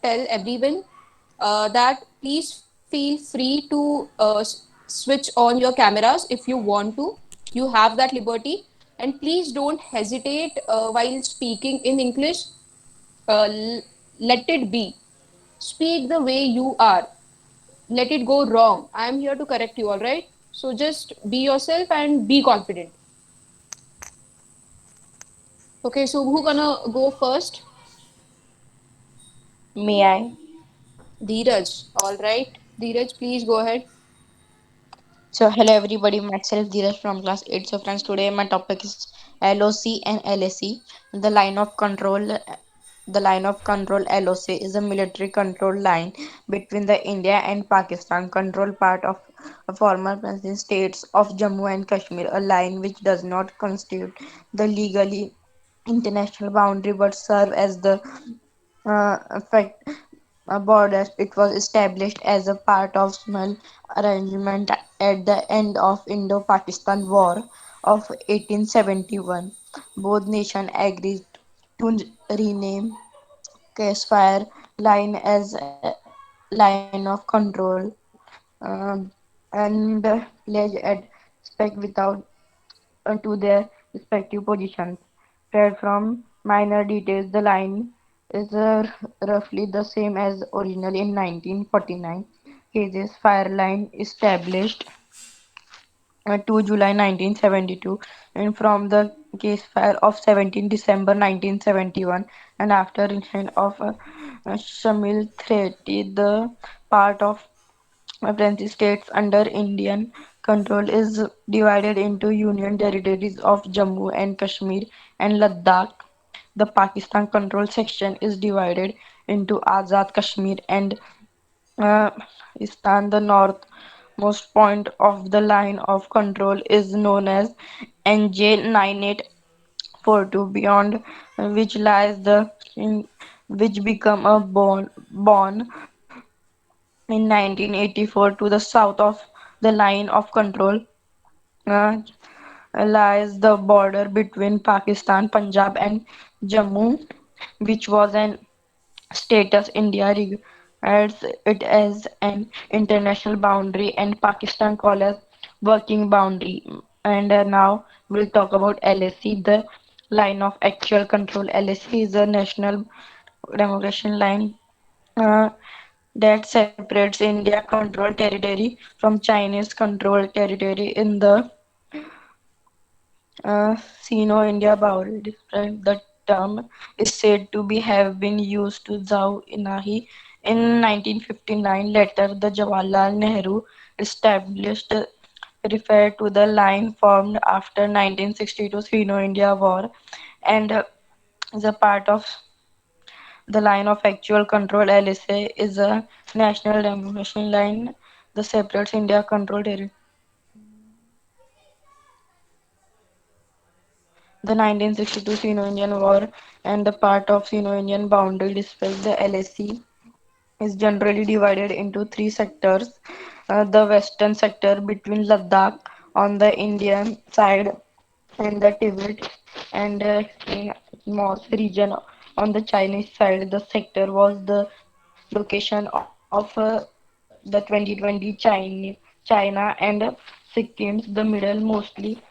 tell everyone that please feel free to switch on your cameras if you want to. You have that liberty, and please don't hesitate while speaking in English. Let it be. Speak the way you are. Let it go wrong. I am here to correct you, all right? So just be yourself and be confident. Okay, so who gonna go first? May I? Dhiraj. All right. Dhiraj, please go ahead. So, hello everybody, myself Dhiraj from class 8. So, friends, today my topic is LOC and LAC. The line of control. The line of control LOC is a military control line between the India and Pakistan control part of a former present states of Jammu and Kashmir, a line which does not constitute the legally international boundary but serve as the effect borders. It was established as a part of small arrangement at the end of Indo-Pakistan War of 1871. Both nations agreed to rename Caspar line as a line of control um, and pledge at spec without to their respective positions. Read from minor details, the line is roughly the same as original in 1949. Cases fire line established 2 July 1972 and from the case fire of 17 December 1971 and after incident of Shamil Threaty, the part of French states under Indian control is divided into Union territories of Jammu and Kashmir and Ladakh. The Pakistan control section is divided into Azad Kashmir and uh, Istan. The northmost point of the line of control is known as NJ9842, beyond which lies the which become a bond in 1984 to the south of the line of control uh, lies the border between Pakistan, Punjab, and Jammu, which was an status India regards it as an international boundary and Pakistan call as working boundary. And now we'll talk about LAC, the line of actual control. LAC is a national demarcation line uh, that separates India controlled territory from Chinese controlled territory in the Sino-India boundary. The term is said to be have been used to Zhao Inahi in 1959. Later, the Jawaharlal Nehru established referred to the line formed after 1962 Sino-India War and is a part of the line of actual control. LSA is a national demarcation line that separates India controlled territory. The 1962 Sino-Indian War and the part of Sino-Indian boundary dispute, the LAC, is generally divided into three sectors. The western sector between Ladakh on the Indian side and the Tibet and Moss region on the Chinese side. The sector was the location of the 2020 China and Sikkim, the middle mostly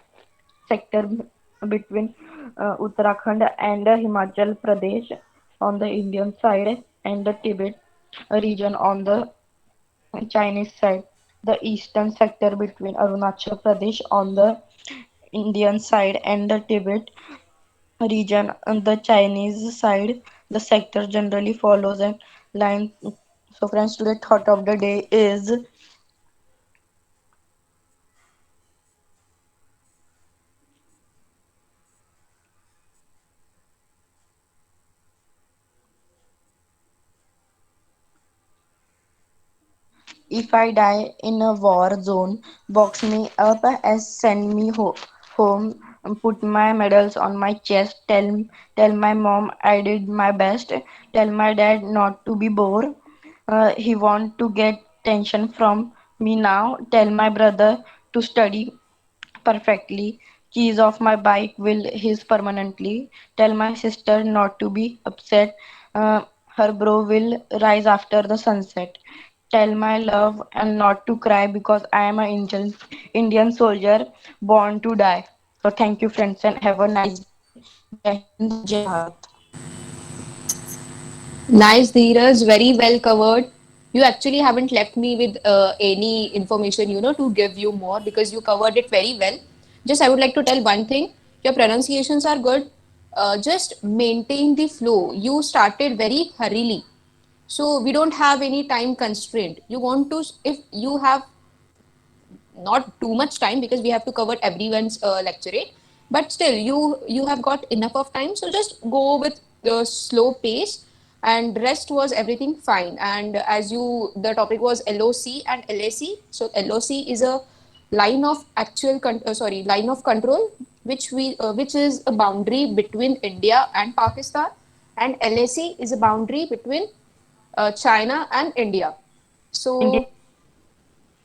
sector between Uttarakhand and Himachal Pradesh on the Indian side and the Tibet region on the Chinese side. The eastern sector between Arunachal Pradesh on the Indian side and the Tibet region on the Chinese side. The sector generally follows a line. So, friends, today thought of the day is if I die in a war zone, box me up and send me home. Put my medals on my chest. Tell my mom I did my best. Tell my dad not to be bored. He want to get tension from me now. Tell my brother to study perfectly. Keys of my bike will his permanently. Tell my sister not to be upset. Her brow will rise after the sunset. Tell my love and not to cry because I am an Indian soldier born to die. So thank you friends and have a nice day. Jai Hind, Jai Bharat. Nice, Dheeraj. Very well covered. You actually haven't left me with any information, to give you more because you covered it very well. Just I would like to tell one thing. Your pronunciations are good. Just maintain the flow. You started very hurriedly. So we don't have any time constraint. You want to, if you have not too much time because we have to cover everyone's lecturate, but still you have got enough of time, so just go with the slow pace, and rest was everything fine. And as you, the topic was LOC and LAC. So LOC is a line of line of control, which is a boundary between India and Pakistan, and LAC is a boundary between China and India. India. So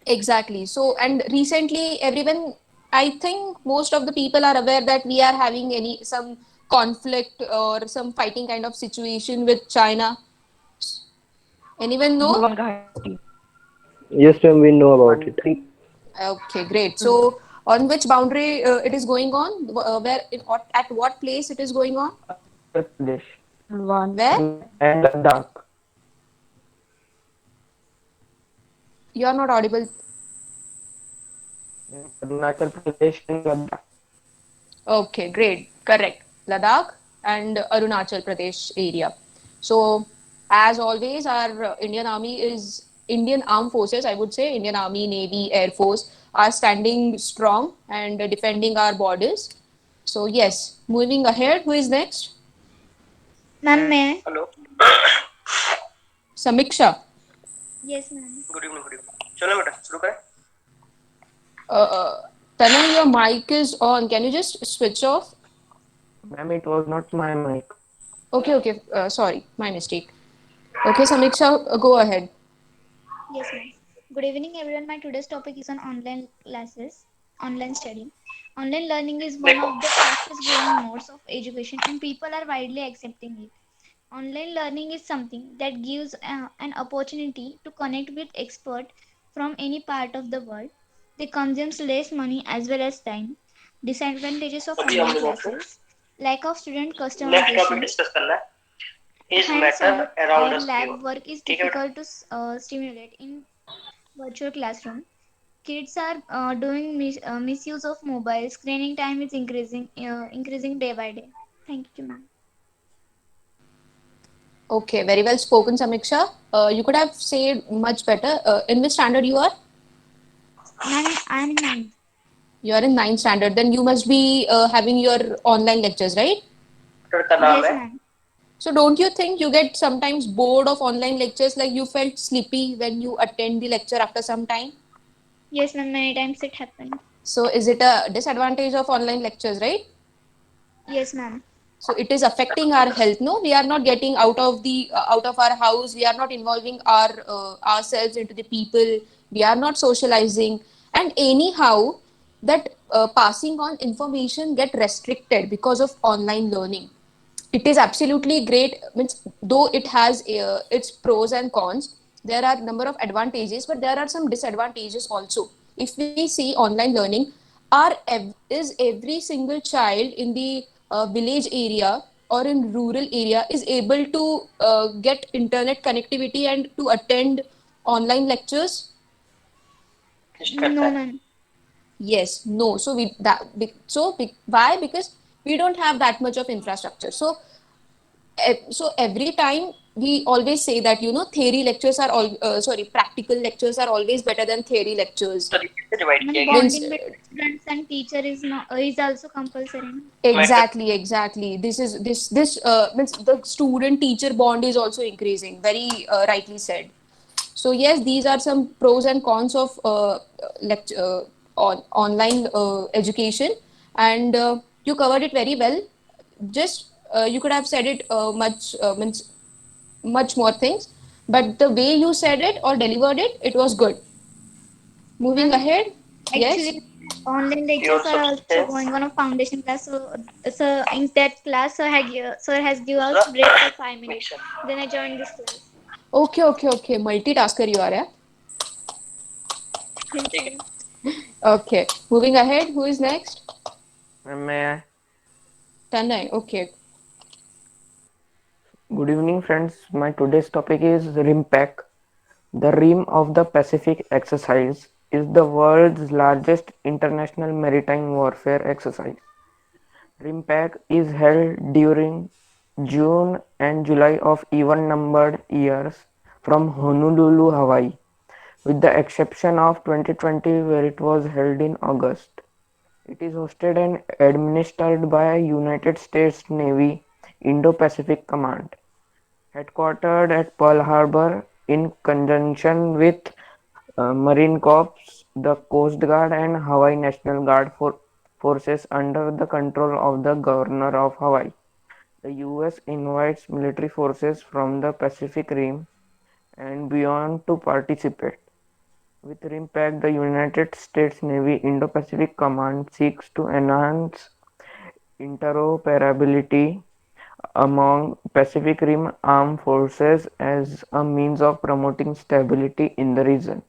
exactly. So, and recently, everyone, I think most of the people are aware that we are having some conflict or some fighting kind of situation with China. Anyone know? Number one Ghati. Yes, ma'am, we know about it. One three. Okay, great. So, on which boundary it is going on? At what place it is going on? Arunachal Pradesh Where? One. and Ladakh. You are not audible. Arunachal Pradesh and Ladakh. Okay, great. Correct. Ladakh and Arunachal Pradesh area. So, as always, our Indian Army is Indian Armed Forces, I would say, Indian Army, Navy, Air Force are standing strong and defending our borders. So, yes, moving ahead, who is next? Ma'am, may I? Hello. Samiksha. Yes, ma'am. Good evening. Good evening. चलो बेटा शुरू करें. Tanay, your mic is on. Can you just switch off? Ma'am, it was not my mic. Okay, okay. Sorry, my mistake. Okay, Samiksha, go ahead. Yes, ma'am. Good evening, everyone. My today's topic is on online classes, online study. Online learning is one देखो. of the fastest growing modes of education, and people are widely accepting it. Online learning is something that gives an opportunity to connect with experts from any part of the world. They consumes less money as well as time. Disadvantages of अभी हम online लोगों को classes: lack of student next topic customization, discuss करना है. Is matter hands-on or around us lab क्यों. work is ठीक है बेटा. difficult to stimulate in virtual classroom. Kids are doing misuse of mobile. Screening time is increasing day by day. Thank you, ma'am. Okay, very well spoken, Samiksha. You could have said much better. In which standard you are? Ma'am, I am in ninth. You are in ninth standard. Then you must be having your online lectures, right? Doctor का नाम Yes, है. ma'am. So don't you think you get sometimes bored of online lectures, like you felt sleepy when you attend the lecture after some time? Yes, ma'am. Many times it happened. So is it a disadvantage of online lectures, right? Yes, ma'am. So it is affecting our health. No, we are not getting out of our house. We are not involving ourselves into the people. We are not socializing, and anyhow, that passing on information get restricted because of online learning. It is absolutely great. Means though it has its pros and cons, there are number of advantages, but there are some disadvantages also. If we see online learning, is every single child in the village area or in rural area is able to get internet connectivity and to attend online lectures? Test करता No, है. ma'am. Yes, no. So why? Because we don't have that much of infrastructure. So every time we always say that theory lectures are all practical lectures are always better than theory lectures. तरीके से divide किया Ma'am, गया है. Means bonding between students and teacher is not is also compulsory. Matter. exactly, this means the student teacher bond is also increasing, very rightly said. So yes, these are some pros and cons of online education, and you covered it very well. Just you could have said it much more things, but the way you said it or delivered it, it was good. Moving Ma'am, ahead. actually, Yes. Online You lectures also are also says going on a foundation class. So in that class, sir has give us break for 5 minutes. mixture. Then I joined this class. Okay, okay, okay. Multitasker you are, yeah? Thank ठीक है. you. Okay. Moving ahead, who is next? May I? Tanay. Okay. Good evening, friends. My today's topic is RIMPAC. The Rim of the Pacific exercise is the world's largest international maritime warfare exercise. RIMPAC is held during June and July of even-numbered years from Honolulu, Hawaii, with the exception of 2020 where it was held in August. It is hosted and administered by United States Navy Indo-Pacific Command, headquartered at Pearl Harbor in conjunction with Marine Corps, the Coast Guard and Hawaii National Guard forces under the control of the Governor of Hawaii. The US invites military forces from the Pacific Rim and beyond to participate. With RIMPAC, the United States Navy Indo-Pacific Command seeks to enhance interoperability among Pacific Rim armed forces as a means of promoting stability in the region.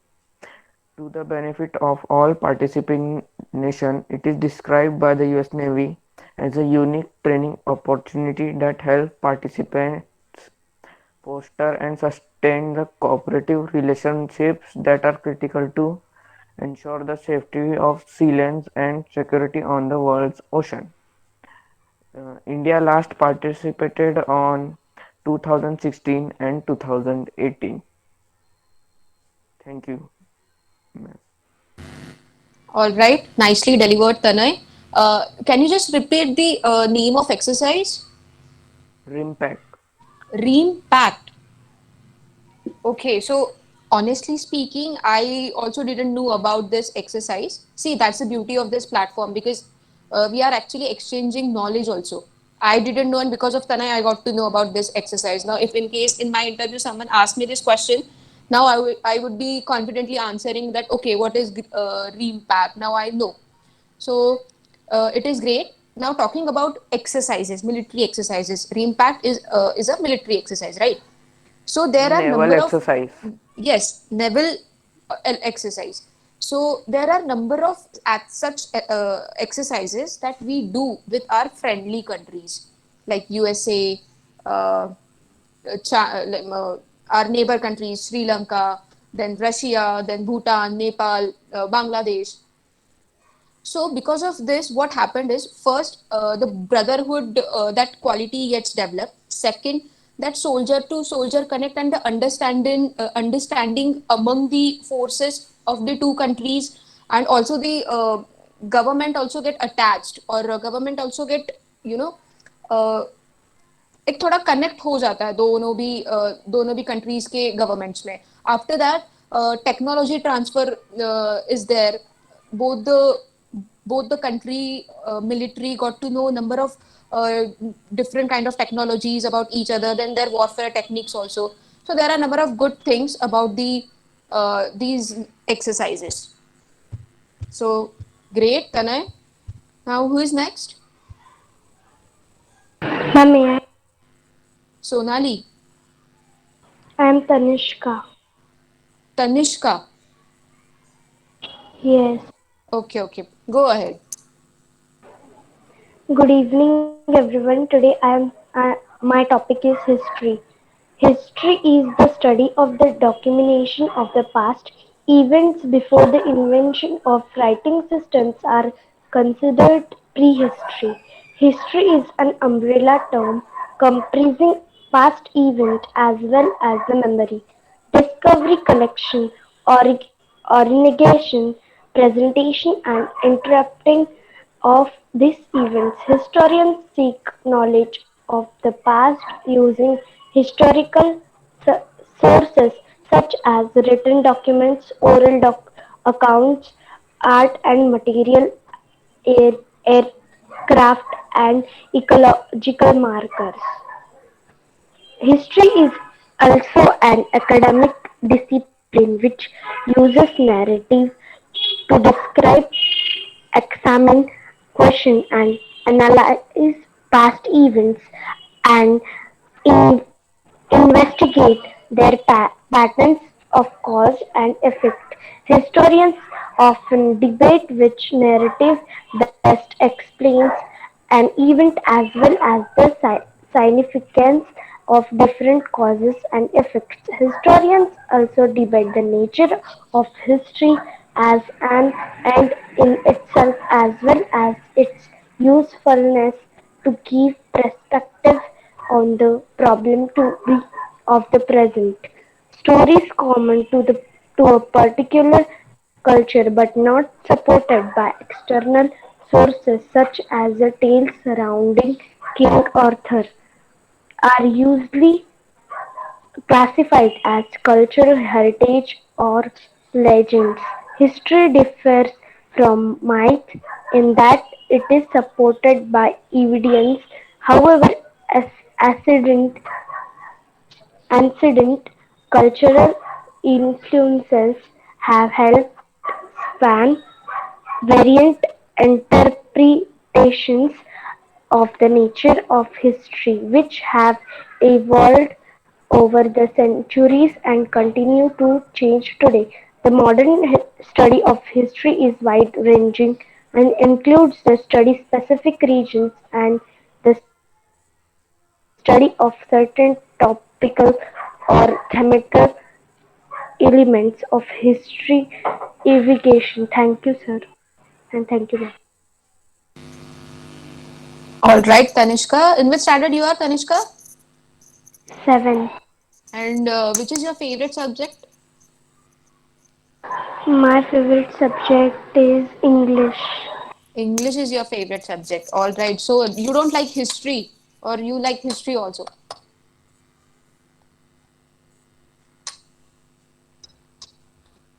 To the benefit of all participating nations, it is described by the US Navy as a unique training opportunity that helps participants foster and sustain the cooperative relationships that are critical to ensure the safety of sea lanes and security on the world's ocean. India last participated on 2016 and 2018. Thank you. All right. Nicely delivered, Tanay. Can you just repeat the name of exercise? RIMPAC. Ream Pact. Okay, so honestly speaking, I also didn't know about this exercise. See, that's the beauty of this platform because we are actually exchanging knowledge also. I didn't know, and because of Tanay, I got to know about this exercise. Now, if in case in my interview someone asked me this question, now I would be confidently answering that, okay, what is Ream Pact? Now I know. So it is great. Now talking about exercises, military exercises. Ream Pact is a military exercise, right? So there are Naval number of, exercise. yes, naval exercise. So there are number of at such exercises that we do with our friendly countries like USA, uh, our neighbor countries, Sri Lanka, then Russia, then Bhutan, Nepal, Bangladesh. So because of this, what happened is first the brotherhood, that quality gets developed. Second, that soldier to soldier connect and the understanding among the forces of the two countries, and also the government also get attached, or government also get, you know, uh, एक थोड़ा connect हो जाता है दोनों भी countries के governments में. After that technology transfer is there. both the both the country military got to know number of different kind of technologies about each other, then their warfare techniques also. So there are a number of good things about these exercises. So great, Tanay. Now who is next? Ma'am, may I? Sonali. I am Tanishka. Tanishka. Yes. Okay, okay, go ahead. Good evening, everyone. Today my topic is history. History is the study of the documentation of the past. Events before the invention of writing systems are considered prehistory. History is an umbrella term comprising past events as well as the memory, discovery, collection, organization, presentation, and interpreting of these events. Historians seek knowledge of the past using historical sources such as written documents, accounts, art and material, air, aircraft, and ecological markers. History is also an academic discipline which uses narrative to describe examine, question, and analyze past events and in investigate their patterns of cause and effect. Historians often debate which narrative best explains an event as well as the significance of different causes and effects. Historians also debate the nature of history as an end in itself as well as its usefulness to give perspective on the problem to be of the present. Stories common to a particular culture but not supported by external sources such as the tales surrounding King Arthur are usually classified as cultural heritage or legends. History differs from myth in that it is supported by evidence. However, as ancient cultural influences have helped span variant interpretations of the nature of history, which have evolved over the centuries and continue to change today. The modern study of history is wide ranging and includes the study specific regions and the study of certain topical or thematical elements of history evaluation. Thank you, sir, and thank you, ma'am. All right, Tanishka. In which standard you are, Tanishka? 7. And which is your favorite subject? My favorite subject is English. English is your favorite subject. All right. So you don't like history, or you like history also?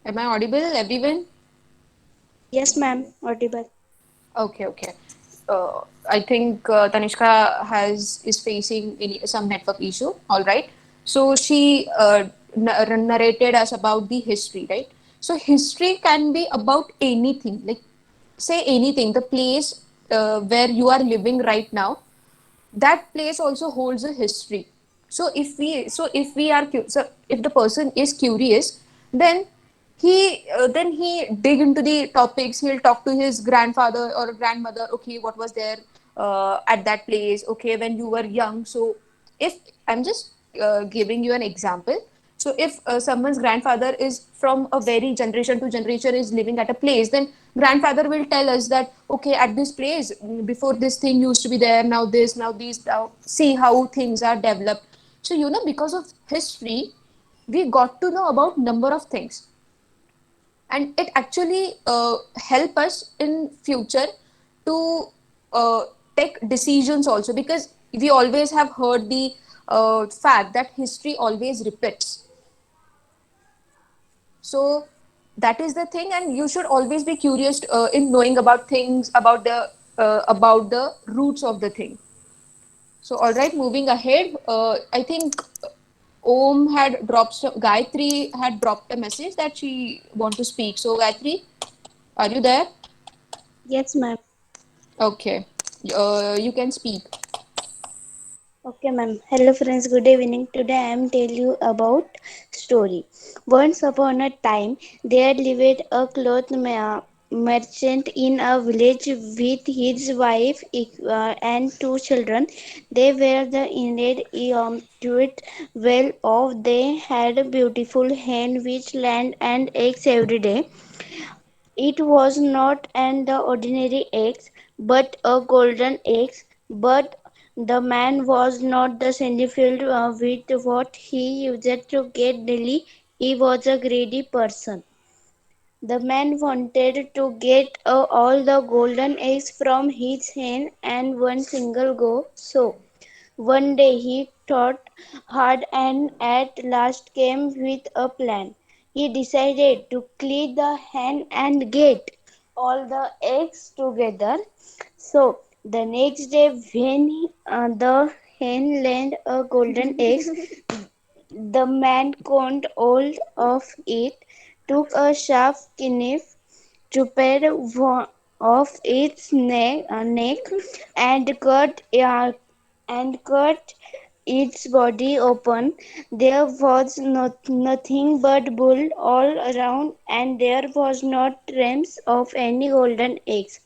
Am I audible, everyone? Yes, ma'am. Audible. Okay, okay. I think Tanishka has is facing some network issue. All right. So she narrated us about the history, right? So history can be about anything, like say anything. The place where you are living right now, that place also holds a history. So if we are so if the person is curious, then he dig into the topics. He'll talk to his grandfather or grandmother. Okay, what was there at that place? Okay, when you were young. So if I'm just giving you an example. So if someone's grandfather is from a very generation to generation is living at a place, then grandfather will tell us that okay, at this place before this thing used to be there, now this, now these, now see how things are developed. So because of history, we got to know about number of things, and it actually help us in future to uh, take decisions also, because we always have heard the fact that history always repeats. So that is the thing, and you should always be curious in knowing about things about the roots of the thing. So all right, moving ahead, I think Om had Gayatri had dropped a message that she want to speak. So Gayatri, are you there? Yes, ma'am. Okay, you can speak. Okay, ma'am. Hello, friends. Good evening. Today I am tell you about story. Once upon a time, there lived a merchant in a village with his wife and two children. They were the indeed quite well off. They had a beautiful hen which land and eggs every day. It was not an the ordinary eggs, but a golden eggs. But the man was not the satisfied with what he used to get daily. He was a greedy person. The man wanted to get all the golden eggs from his hen and one single go. So one day he thought hard and at last came with a plan. He decided to clean the hen and get all the eggs together. So the next day, when the hen laid a golden eggs, the man caught hold of it, took a sharp knife, chopped of its neck and cut its body open. There was nothing but blood all around, and there was not trace of any golden eggs.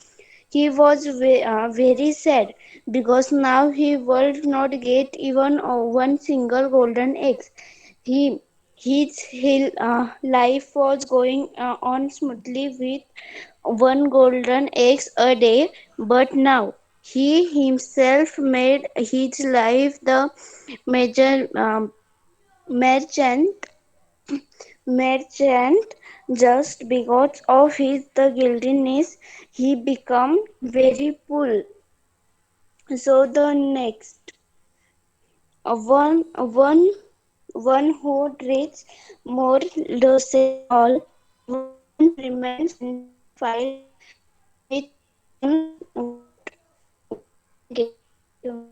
He was very sad because now he would not get even one single golden egg. He his life was going on smoothly with one golden egg a day, but now he himself made his life the major merchant merchant just because of his the guiltiness he become very poor. So the next one who treats more loses all. One remains in the fight with what gets human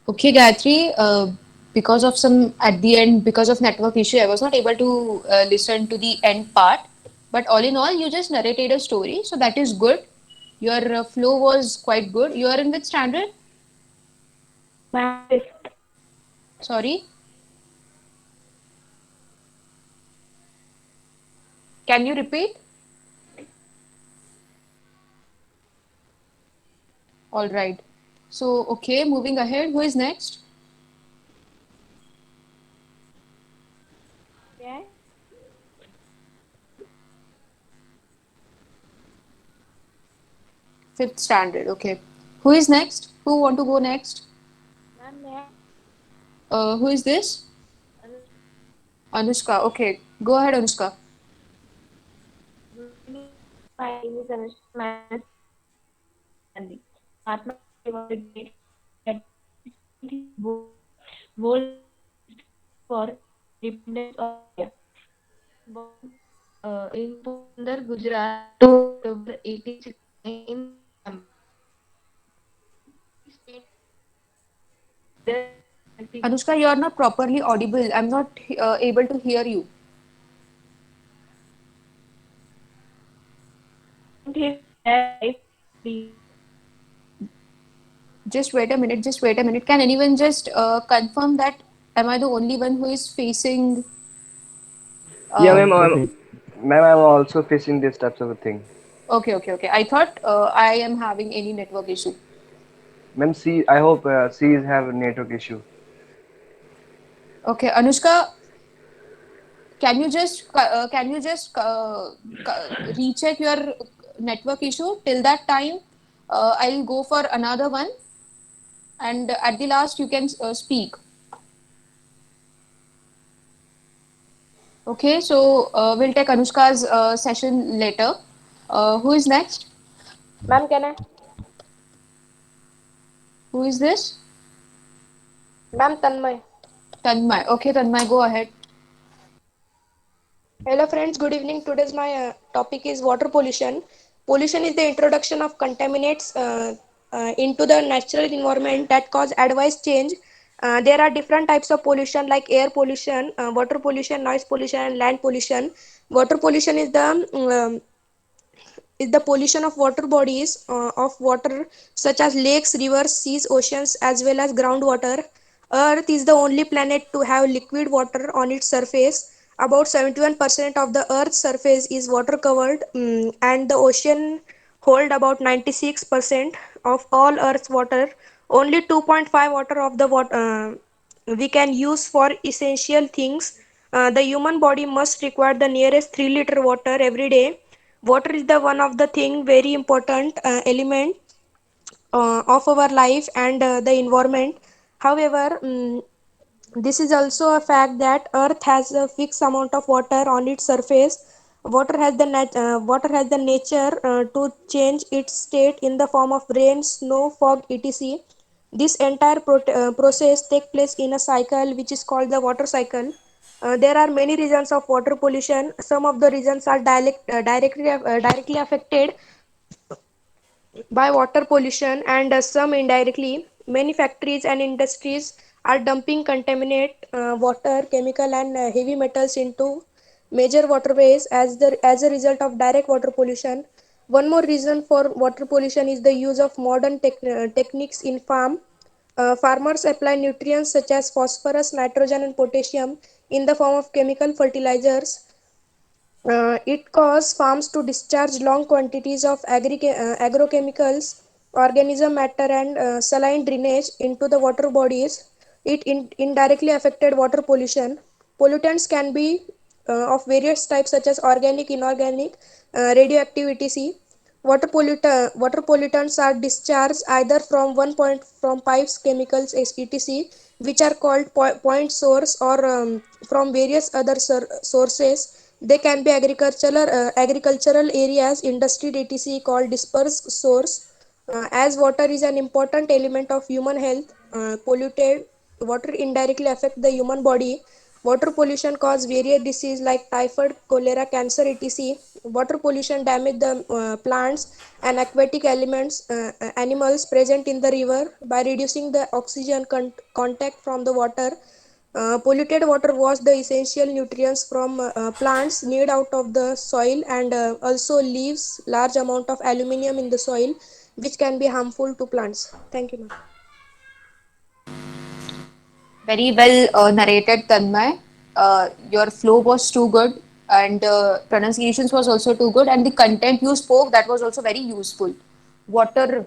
Okay, Gayatri, because of some at the end, because of network issue, I was not able to listen to the end part. But all in all, you just narrated a story, so that is good. Your flow was quite good. You are in which standard? Ma'am, fifth. Sorry, can you repeat? All right. So, okay, moving ahead. Who is next? Okay. Fifth standard. Okay. Who is next? Who want to go next? Ma'am, may I? Who is this? Anushka. Anushka. Okay, go ahead, Anushka. Good evening, everyone. My name is Anushka. My honest topic is Mahatma Gandhi. Mahatma Gandhi was a great leader that spent his whole life struggling for independence of India. He was born in Porbandar, Gujarat, 2 October 1869 in December. He spent his whole life as a leader and protecting Anushka, you India. are not properly audible. I'm not able to hear you. He spent his entire life as a leader. Just wait a minute. Just wait a minute. Can anyone just confirm that? Am I the only one who is facing? Yeah, Uh, ma'am. Also face. I'm also facing these types of a thing. okay, okay, okay. I thought I am having any network issue. Ma'am, C. I hope C is have a network issue. Okay, Anushka, can you just recheck your network issue? Till that time, I'll go for another one, and at the last you can speak. Okay, so we'll take Anushka's session later. Who is next? Ma'am, can I? Who is this? Ma'am, Tanmay. Tanmay. Okay, Tanmay, go ahead. Hello friends, good evening. Today's my topic is water pollution. Pollution is the introduction of contaminants into the natural environment that cause adverse change. There are different types of pollution like air pollution, water pollution, noise pollution, and land pollution. Water pollution is the pollution of water bodies of water such as lakes, rivers, seas, oceans, as well as groundwater. Earth is the only planet to have liquid water on its surface. About 71% of the Earth's surface is water covered, and the ocean hold about 96% of all Earth's water. Only 2.5 water of the water we can use for essential things. The human body must require the nearest 3 liter water every day. Water is the one of the thing very important element of our life and the environment. However, this is also a fact that Earth has a fixed amount of water on its surface. Water has the nature to change its state in the form of rain, snow, fog, etc. This entire process takes place in a cycle which is called the water cycle. There are many reasons of water pollution. Some of the reasons are directly affected by water pollution and some indirectly. Many factories and industries are dumping contaminate water, chemical, and heavy metals into major waterways as a result of direct water pollution. One more reason for water pollution is the use of modern techniques in farm. Farmers apply nutrients such as phosphorus, nitrogen, and potassium in the form of chemical fertilizers. It causes farms to discharge long quantities of agrochemicals, organism matter, and saline drainage into the water bodies. It indirectly affected water pollution. Pollutants can be of various types such as organic, inorganic, radioactivity. Water pollutants are discharged either from one point from pipes, chemicals, etc., which are called point source, or from various other sources. They can be agricultural areas, industry, etc., called dispersed source. As water is an important element of human health, polluted water indirectly affect the human body. Water pollution cause various diseases like typhoid, cholera, cancer, etc. Water pollution damage the plants and aquatic animals present in the river by reducing the oxygen contact from the water. Polluted water wash the essential nutrients from plants need out of the soil, and also leaves large amount of aluminum in the soil, which can be harmful to plants. Thank you, ma'am. Very well narrated, Tanmay. Your flow was too good, and pronunciations was also too good, and the content you spoke, that was also very useful. Water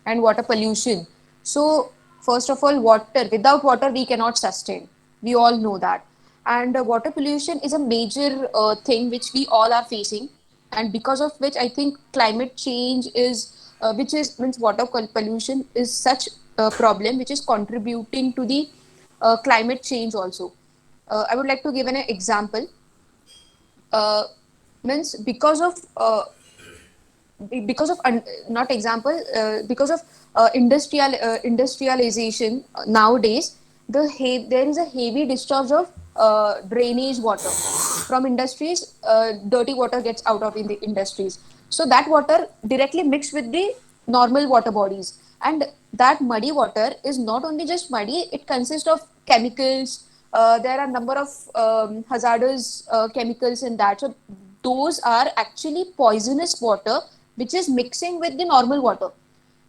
and water pollution. So, first of all, water. Without water, we cannot sustain. We all know that. And water pollution is a major thing which we all are facing, and because of which I think climate change is, which is means water pollution is such a problem which is contributing to the climate change also. I would like to give an example. Uh, means because of not example because of industrialization nowadays, there is a heavy discharge of drainage water from industries. Dirty water gets out of in the industries, so that water directly mixed with the normal water bodies, and that muddy water is not only just muddy, it consists of chemicals. There are number of hazardous chemicals in that, so those are actually poisonous water which is mixing with the normal water.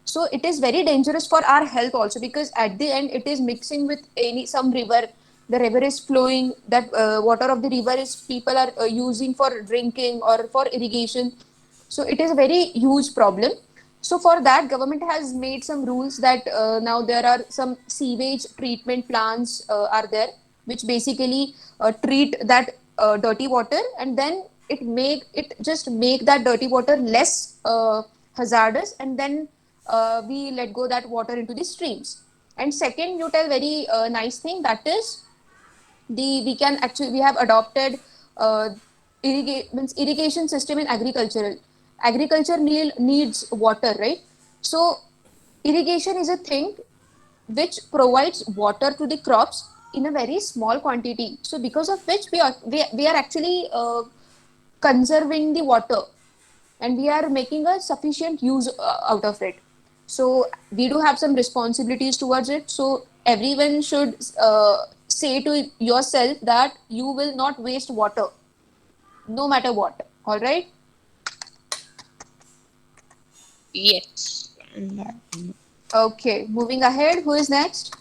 So it is very dangerous for our health also, because at the end it is mixing with any some river. The river is flowing, that water of the river is people are using for drinking or for irrigation. So it is a very huge problem. So for that, government has made some rules that now there are some sewage treatment plants are there, which basically treat that dirty water, and then it just make that dirty water less hazardous, and then we let go that water into the streams. And second, you tell very nice thing, that is the we can actually we have adopted uh, means irrigation system in agriculture needs water, right? So irrigation is a thing which provides water to the crops in a very small quantity, so because of which we are actually conserving the water, and we are making a sufficient use out of it. So we do have some responsibilities towards it, so everyone should say to yourself that you will not waste water no matter what. All right. Yes. Okay, moving ahead, who is next?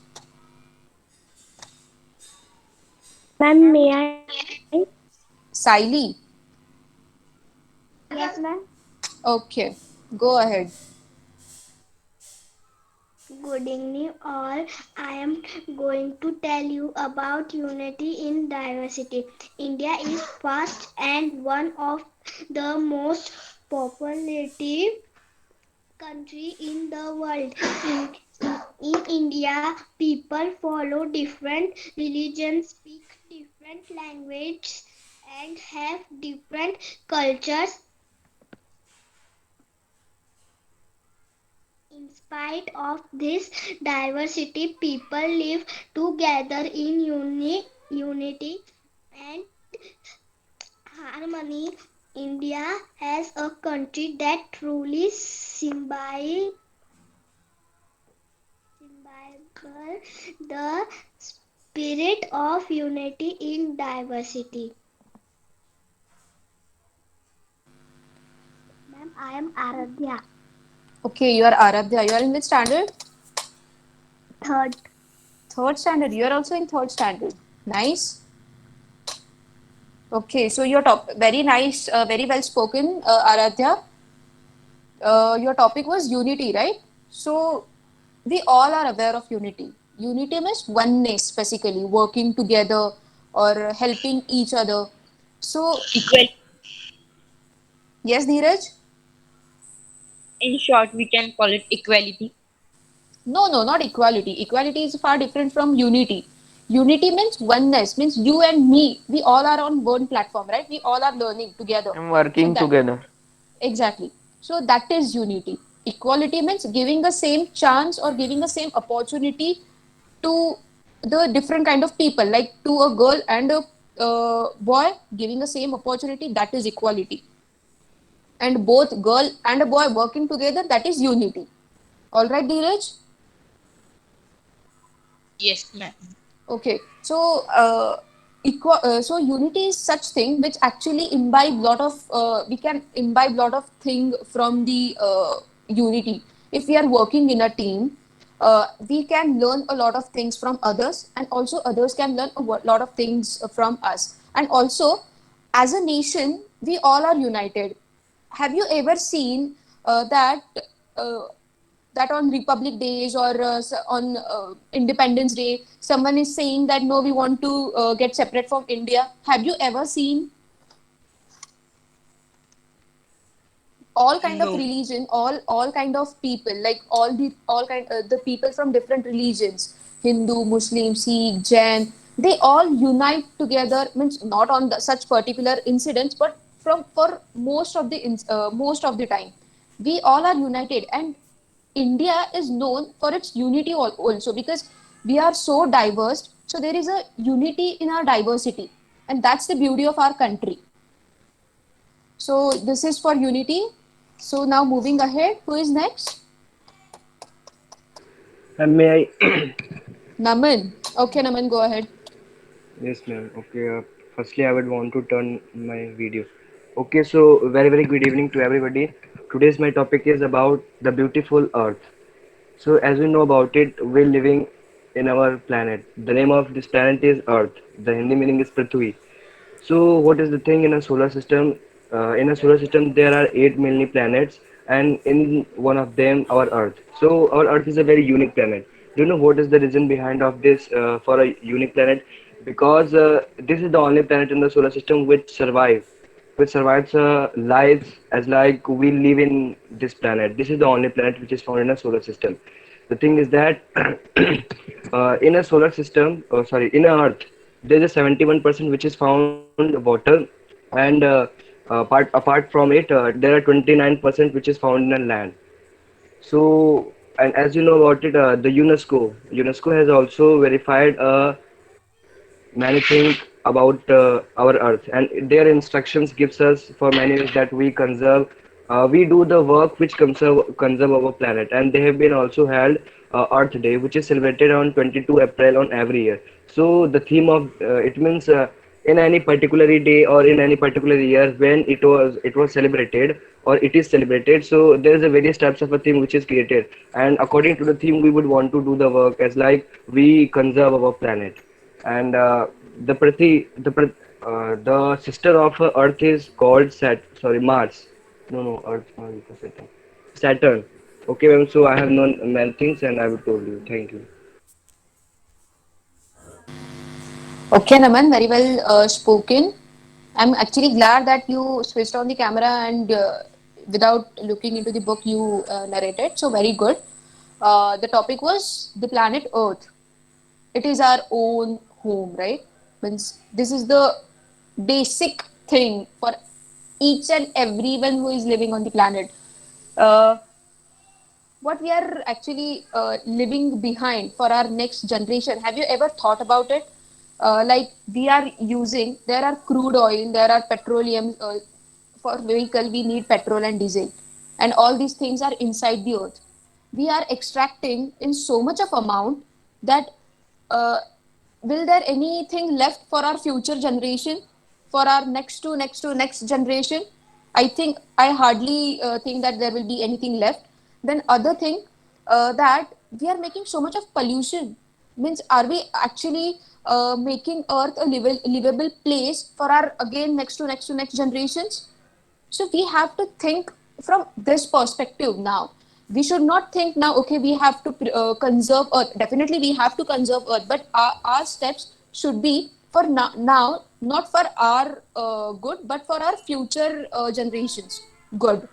Ma'am, may I? Sayali. Yes, ma'am. Okay, go ahead. Good evening, all. I am going to tell you about unity in diversity. India is vast and one of the most populated country in the world. In India, people follow different religions, speak different languages, and have different cultures. In spite of this diversity, people live together in unity and harmony. India as a country that truly Bible, the spirit of unity in diversity. Ma'am, I am Aradhya. Okay, you are Aradhya. You are in which standard? Third. Third standard. You are also in third standard. Nice. Okay, so your top very nice, very well spoken, Aradhya. Your topic was unity, right? So we all are aware of unity. Unity means oneness, basically working together or helping each other. So Equal, yes, Dhiraj. in short, we can call it equality. No, no, not equality. Equality is far different from unity. Unity means oneness, means you and me. We all are on one platform, right? We all are learning together. And So working that together. exactly. So that is unity. Equality means giving the same chance or giving the same opportunity to the different kind of people, like to a girl and a boy, giving the same opportunity. That is equality. And both girl and a boy working together. That is unity. All right, Dheeraj. Yes, ma'am. Okay, so so unity is such thing which actually imbibe lot of we can imbibe lot of thing from the unity. If we are working in a team, we can learn a lot of things from others, and also others can learn a lot of things from us. And also, as a nation, we all are united. Have you ever seen uh, that on Republic Days or on Independence Day, someone is saying that no, we want to get separate from India? Have you ever seen all kind of No. religion, all kind of people, like all kind the people from different religions, Hindu, Muslim, Sikh, Jain, they all unite together. Means not on such particular incidents, but from for most of the time, we all are united. And India is known for its unity also, because we are so diverse. So there is a unity in our diversity, and that's the beauty of our country. So this is for unity. So now moving ahead, who is next? And may I? Naman. Okay, Naman, go ahead. Yes, ma'am. Okay. Firstly, I would want to turn my video. Okay, so very good evening to everybody. Today's my topic is about the beautiful Earth. So as we know about it, we're living in our planet. The name of this planet is Earth. The Hindi meaning is Prithvi. So what is the thing in a solar system? In a solar system, there are eight mainly planets, and in one of them, our Earth. So our Earth is a very unique planet. Do you know what is the reason behind of this for a unique planet? Because this is the only planet in the solar system which survives lives as like we live in this planet. This is the only planet which is found in a solar system. The thing is that in a solar system, sorry, in a Earth, there is a 71% which is found water, and apart from it, there are 29% which is found in a land. So, and as you know about it, the UNESCO has also verified many things about our Earth, and their instructions gives us for many years that we conserve. We do the work which conserve our planet, and they have been also held Earth Day, which is celebrated on 22 April on every year. So the theme of it means in any particular day or in any particular year when it was celebrated or it is celebrated. So there is a various types of a theme which is created, and according to the theme, we would want to do the work as like we conserve our planet. And the sister of Earth is called Mars. No, Earth, no, Saturn. Saturn. Okay, ma'am. So I have known many things, and I will told you. Thank you. Okay, Naman, very well spoken. I'm actually glad that you switched on the camera and without looking into the book you narrated. So very good. The topic was the planet Earth. It is our own home, right? Means this is the basic thing for each and everyone who is living on the planet. Uh, what we are actually living behind for our next generation. Have you ever thought about it? Like we are using, there are crude oil, there are petroleum. For vehicle, we need petrol and diesel, and all these things are inside the earth. we are extracting in so much of amount that uh, will there anything left for our future generation, for our next generation? I think I hardly think that there will be anything left. Then other thing, that we are making so much of pollution. Means are we actually making earth a livable place for our again next generations? So we have to think from this perspective now. We should not think now, okay, we have to conserve earth. Definitely we have to conserve earth, but our steps should be for now, not for our good, but for our future generations good.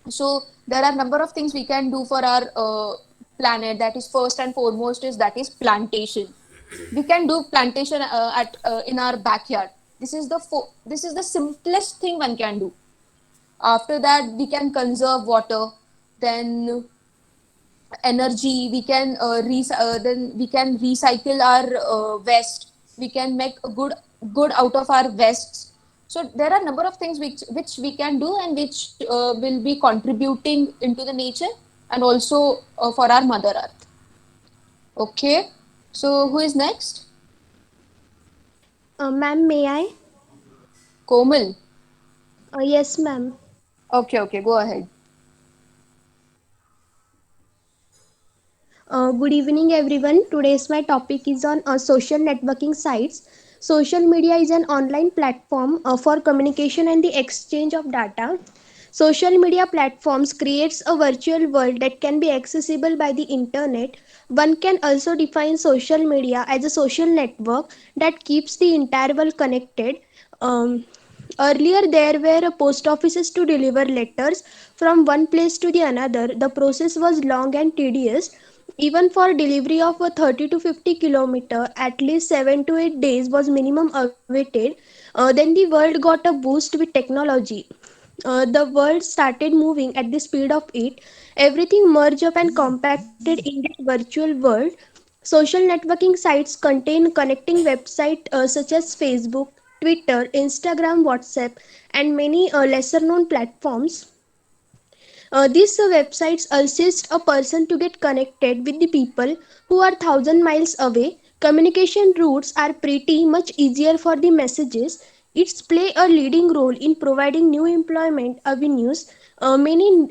So there are number of things we can do for our planet. That is first and foremost is that is plantation. We can do plantation at in our backyard. This is the simplest thing one can do. After that we can conserve water, then energy. We can then we can recycle our waste. We can make a good out of our wastes. So there are number of things which we can do, and which will be contributing into the nature, and also for our mother earth. Okay, so who is next? Ma'am, may I? Komal. Yes, ma'am. Okay, okay, go ahead. Good evening, everyone. Today's my topic is on social networking sites. Social media is an online platform for communication and the exchange of data. Social media platforms creates a virtual world that can be accessible by the internet. One can also define social media as a social network that keeps the entire world connected. Um, Earlier, there were post offices to deliver letters from one place to the another. The process was long and tedious. Even for delivery of a 30 to 50 kilometer, at least 7 to 8 days was minimum awaited. Then the world got a boost with technology. The world started moving at the speed of it. Everything merged up and compacted in this virtual world. Social networking sites contain connecting websites such as Facebook, Twitter, Instagram, WhatsApp, and many lesser known platforms. These websites assist a person to get connected with the people who are thousand miles away. Communication routes are pretty much easier for the messages. It's play a leading role in providing new employment avenues. Many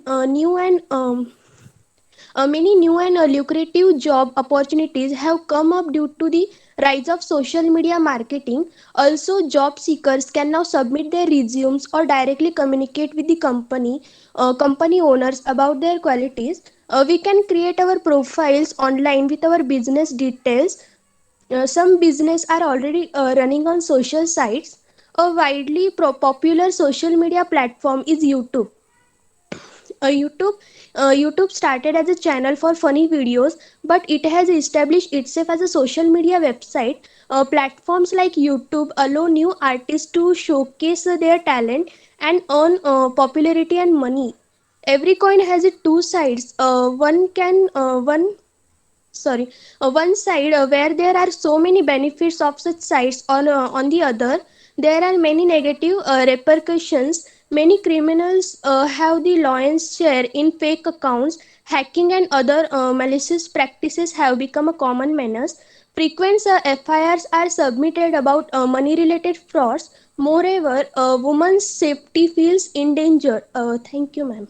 new and lucrative job opportunities have come up due to the rise of social media marketing. Also, job seekers can now submit their resumes or directly communicate with the company owners about their qualities. We can create our profiles online with our business details. Some business are already running on social sites. A widely popular social media platform is YouTube. uh, youtube YouTube started as a channel for funny videos, but it has established itself as a social media website. Platforms like YouTube allow new artists to showcase their talent and earn popularity and money. Every coin has its two sides. One side where there are so many benefits of such sites. On the other, there are many negative repercussions. Many criminals have the lion's share in fake accounts. Hacking and other malicious practices have become a common menace. Frequent FIRs are submitted about money related frauds. Moreover, women's safety feels endangered. Thank you, ma'am.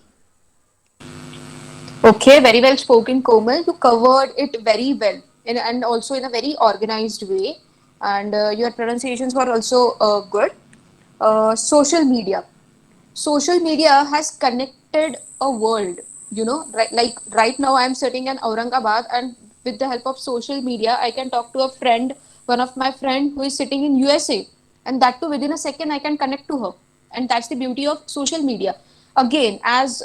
Okay, very well spoken, Komal. You covered it very well, and also in a very organized way. And your pronunciations were also good. Social media. Social media has connected a world. You know, like right now, I'm sitting in Aurangabad, and with the help of social media, I can talk to a friend, one of my friend who is sitting in USA, and that too within a second, I can connect to her, and that's the beauty of social media. Again, as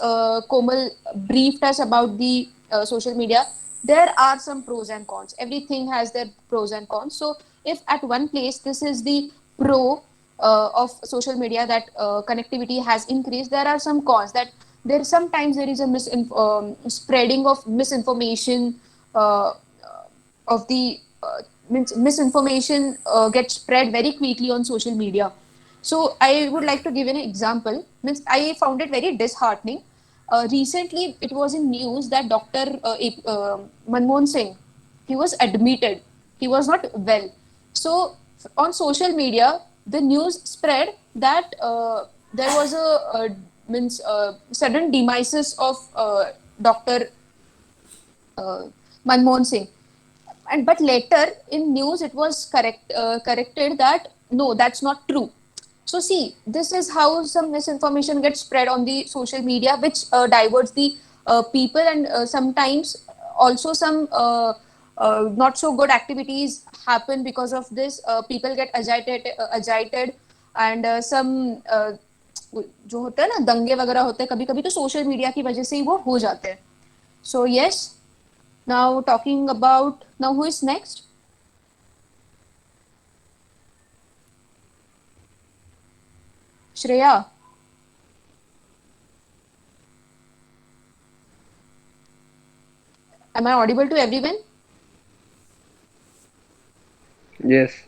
Komal briefed us about the social media, there are some pros and cons. Everything has their pros and cons. So if at one place this is the pro of social media, that connectivity has increased, there are some cons, that there sometimes there is a spreading of misinformation, uh, of the means misinformation gets spread very quickly on social media. So I would like to give an example. Means I found it very disheartening. recently it was in news that Manmohan Singh, he was admitted, he was not well. So on social media, the news spread that there was a means sudden demises of Dr. Uh, Manmohan Singh, and but later in news it was corrected that no, that's not true. So see, this is how some misinformation gets spread on the social media, which diverts the people, and sometimes also some not so good activities happen because of this. People get agitated, and some जो होता है ना दंगे वगैरह होते हैं कभी कभी, तो सोशल मीडिया की वजह से ही वो हो जाते हैं. So yes, now talking about, now who is next? Shreya, am I audible to everyone? Yes.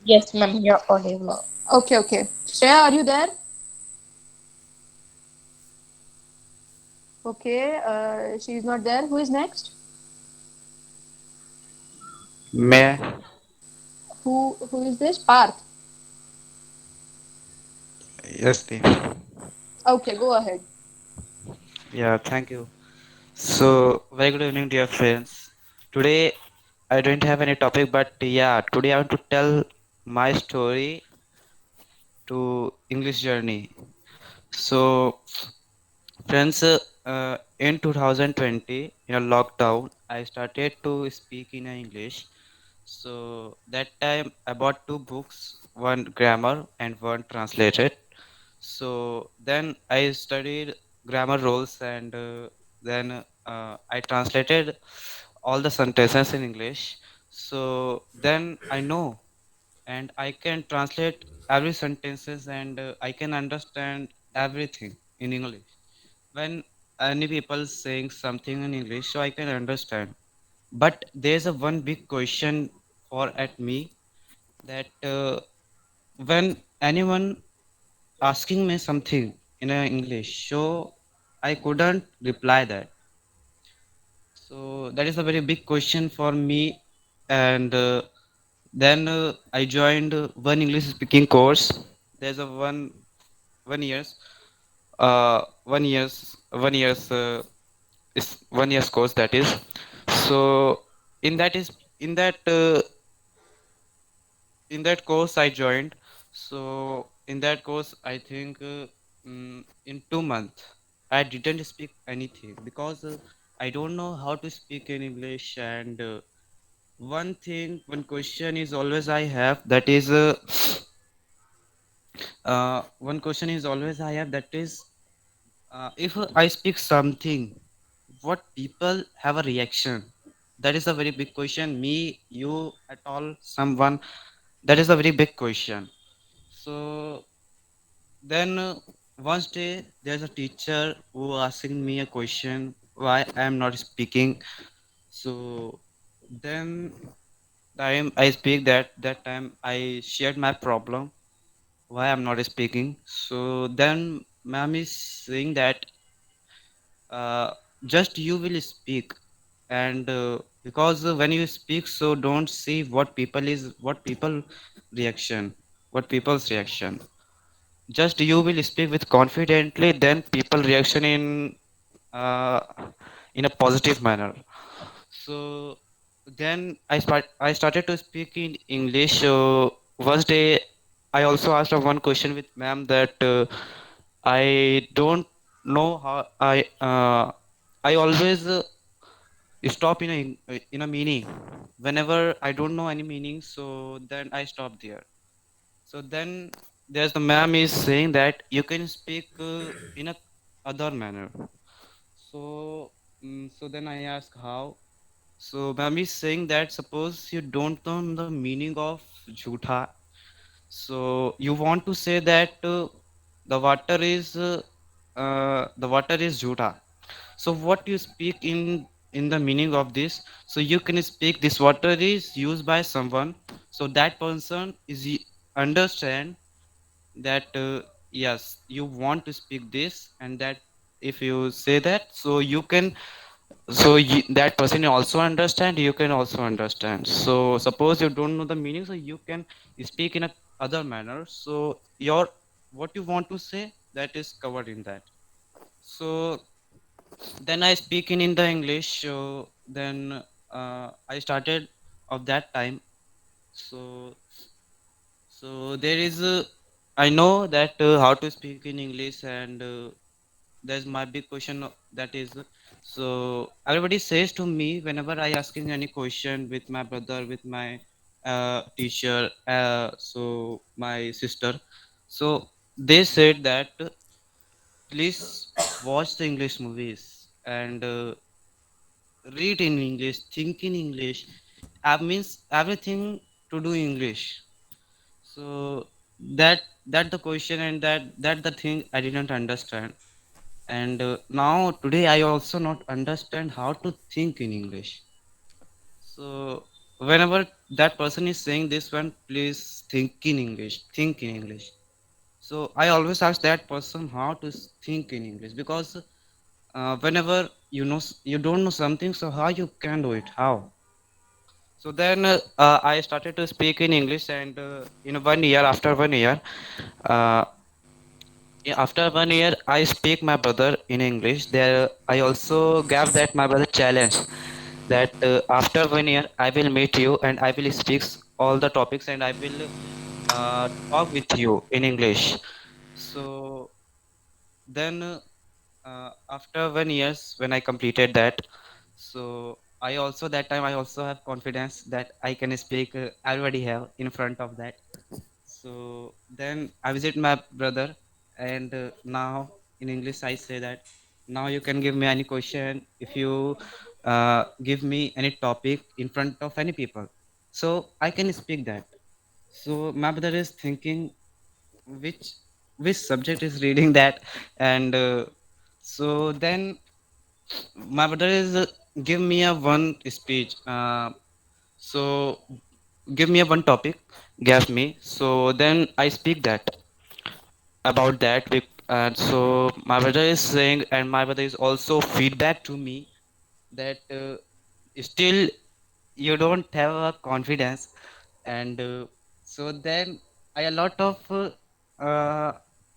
Yes, ma'am, you're audible. Okay, okay. Shreya, are you there? Okay, she's not there. Who is next? May Who is this? Parth. yes, team. Okay, go ahead. Yeah, thank you. So, very good evening, dear friends. Today, I don't have any topic, but yeah, today I want to tell my story to English journey. So, friends, in 2020, in a lockdown, I started to speak in English. So that time I bought two books, one grammar and one translated. So then I studied grammar rules, and then I translated all the sentences in English. So then I know, and I can translate every sentences, and I can understand everything in English. When any people saying something in English, so I can understand. But there's a one big question for at me, that when anyone asking me something in English, so I couldn't reply that. So that is a very big question for me, and then I joined one English speaking course. There's a one years 1 years is 1 year's course, that is. So in that is in that in that course I joined. So in that course I think in 2 months I didn't speak anything, because I don't know how to speak in English. And one question is always I have, that is one question is always I have, that is, if I speak something, what people have a reaction? That is a very big question. Me, you, at all, someone, that is a very big question. So then one day there's a teacher who asking me a question why I am not speaking. So then time I speak, that time I shared my problem why I'm not speaking. So then ma'am is saying that uh, just you will speak, and because when you speak, so don't see what people reaction, what people's reaction. Just you will speak with confidently, then people reaction uh, in a positive manner. So then I started to speak in English. So first day I also asked her one question with ma'am, that I don't know how I always stop in a meaning. Whenever I don't know any meaning, so then I stop there. So then there's the ma'am is saying that you can speak in a other manner. So so then I ask how. So ma'am is saying that suppose you don't know the meaning of jhutha, so you want to say that the water is the water is jhutha. So what you speak in the meaning of this, so you can speak this water is used by someone, so that person is understand that yes, you want to speak this, and that if you say that, so you can, so that person also understand, you can also understand. So suppose you don't know the meaning, so you can speak in a other manner, so your what you want to say, that is covered in that. So then I speak in the English. So then I started of that time. So so there is I know that how to speak in English, and there's my big question that is, so everybody says to me whenever I asking any question with my brother, with my teacher, so my sister, so they said that please watch the English movies and read in English, think in English. Means everything to do English. So that the question, and that the thing I didn't understand. And now today I also not understand how to think in English. So whenever that person is saying this one, please think in English, think in English. So I always ask that person how to think in English, because whenever you know you don't know something, so how you can do it, how? So then I started to speak in English, and in 1 year, after 1 year, uh, yeah, after 1 year, I speak my brother in English. There, I also gave that my brother challenge that after 1 year, I will meet you and I will speak all the topics, and I will talk with you in English. So then, after 1 years, when I completed that, so I also that time I also have confidence that I can speak. Everybody have in front of that. So then I visit my brother, and now in English I say that now you can give me any question if you give me any topic in front of any people. So I can speak that. So my brother is thinking which which subject is reading that, and so then my brother is give me a one speech. So give me a one topic, gave me. So then I speak that about that and so my brother is saying, and my brother is also feedback to me that still you don't have a confidence. And so then I a lot of